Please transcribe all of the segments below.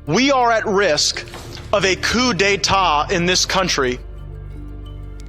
We are at risk of a coup d'etat in this country.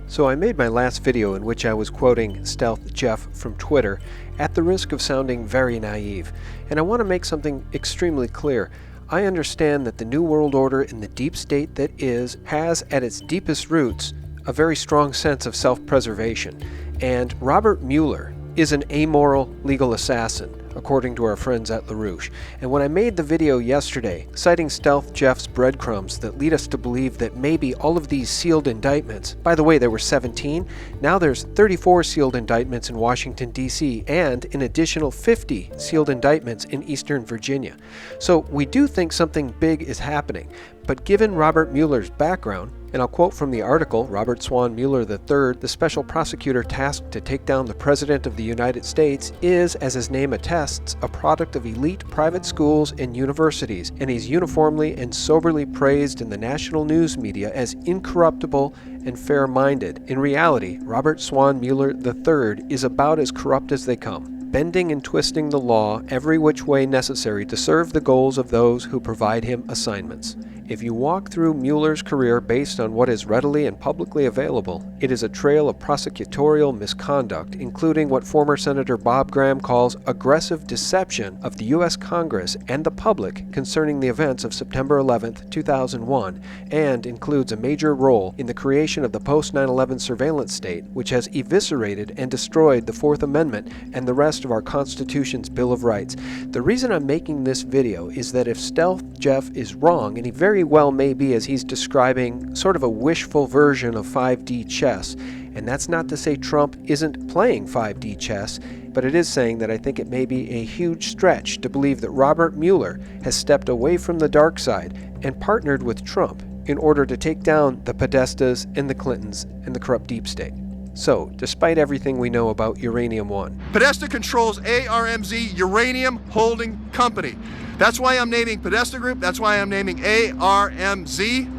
So I made my last video in which I was quoting Stealth Jeff from Twitter at the risk of sounding very naive. And I want to make something extremely clear. I understand that the New World Order in the deep state that is has at its deepest roots a very strong sense of self-preservation. And Robert Mueller is an amoral legal assassin, according to our friends at LaRouche. And when I made the video yesterday, citing Stealth Jeff's breadcrumbs that lead us to believe that maybe all of these sealed indictments, by the way, there were 17, now there's 34 sealed indictments in Washington, D.C., and an additional 50 sealed indictments in Eastern Virginia. So we do think something big is happening, but given Robert Mueller's background, and I'll quote from the article, Robert Swan Mueller III, the special prosecutor tasked to take down the President of the United States, is, as his name attests, a product of elite private schools and universities, and he's uniformly and soberly praised in the national news media as incorruptible and fair-minded. In reality, Robert Swan Mueller III is about as corrupt as they come, bending and twisting the law every which way necessary to serve the goals of those who provide him assignments. If you walk through Mueller's career based on what is readily and publicly available, it is a trail of prosecutorial misconduct, including what former Senator Bob Graham calls aggressive deception of the U.S. Congress and the public concerning the events of September 11, 2001, and includes a major role in the creation of the post-9/11 surveillance state, which has eviscerated and destroyed the Fourth Amendment and the rest of our Constitution's Bill of Rights. The reason I'm making this video is that if Stealth Jeff is wrong, and he very well may be, as he's describing sort of a wishful version of 5D chess, and that's not to say Trump isn't playing 5D chess, but it is saying that I think it may be a huge stretch to believe that Robert Mueller has stepped away from the dark side and partnered with Trump in order to take down the Podestas and the Clintons and the corrupt deep state. So, despite everything we know about Uranium One, Podesta controls ARMZ Uranium Holding Company. That's why I'm naming Podesta Group. That's why I'm naming ARMZ.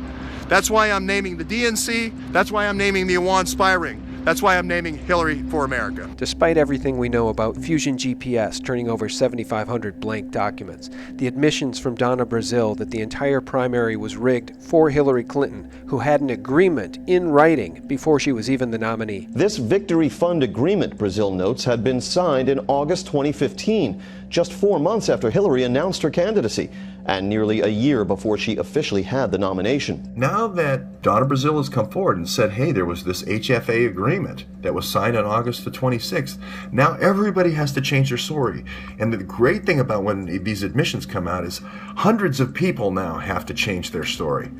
That's why I'm naming the DNC. That's why I'm naming the Iwan spy ring. That's why I'm naming Hillary for America. Despite everything we know about Fusion GPS turning over 7,500 blank documents, the admissions from Donna Brazile that the entire primary was rigged for Hillary Clinton, who had an agreement in writing before she was even the nominee. This Victory Fund agreement, Brazile notes, had been signed in August 2015, just 4 months after Hillary announced her candidacy, and nearly a year before she officially had the nomination. Now that Donna Brazile has come forward and said, hey, there was this HFA agreement that was signed on August the 26th, now everybody has to change their story. And the great thing about when these admissions come out is hundreds of people now have to change their story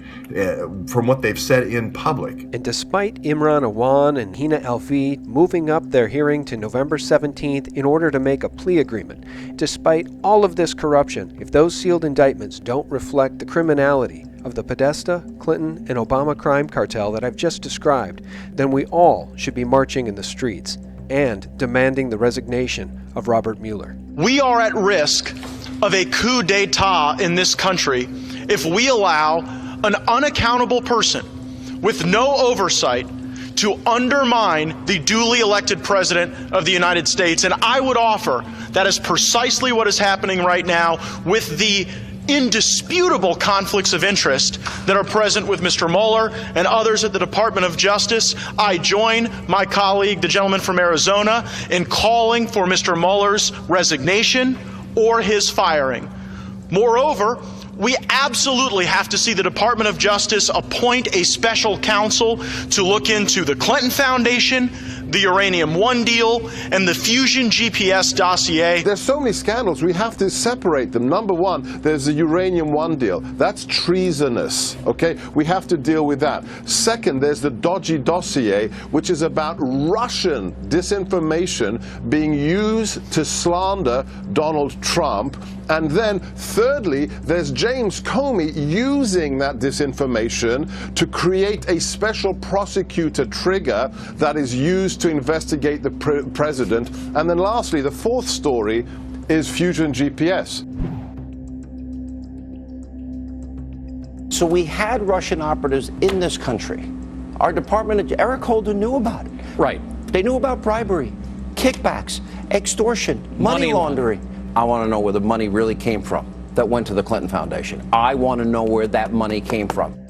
from what they've said in public. And despite Imran Awan and Hina Alvi moving up their hearing to November 17th in order to make a plea agreement, despite all of this corruption, if those sealed indictments don't reflect the criminality of the Podesta, Clinton, and Obama crime cartel that I've just described, then we all should be marching in the streets and demanding the resignation of Robert Mueller. We are at risk of a coup d'etat in this country if we allow an unaccountable person with no oversight to undermine the duly elected President of the United States. And I would offer that is precisely what is happening right now with the indisputable conflicts of interest that are present with Mr. Mueller and others at the Department of Justice. I join my colleague, the gentleman from Arizona, in calling for Mr. Mueller's resignation or his firing. Moreover, we absolutely have to see the Department of Justice appoint a special counsel to look into the Clinton Foundation, the Uranium One deal, and the Fusion GPS dossier. There's so many scandals, we have to separate them. Number one, there's the Uranium One deal. That's treasonous, okay? We have to deal with that. Second, there's the dodgy dossier, which is about Russian disinformation being used to slander Donald Trump. And then, thirdly, there's James Comey using that disinformation to create a special prosecutor trigger that is used to investigate the president. And then lastly, the fourth story is Fusion GPS. So we had Russian operatives in this country. Our department, Eric Holder knew about it. Right. They knew about bribery, kickbacks, extortion, money laundering. I want to know where the money really came from. that went to the Clinton Foundation. I want to know where that money came from.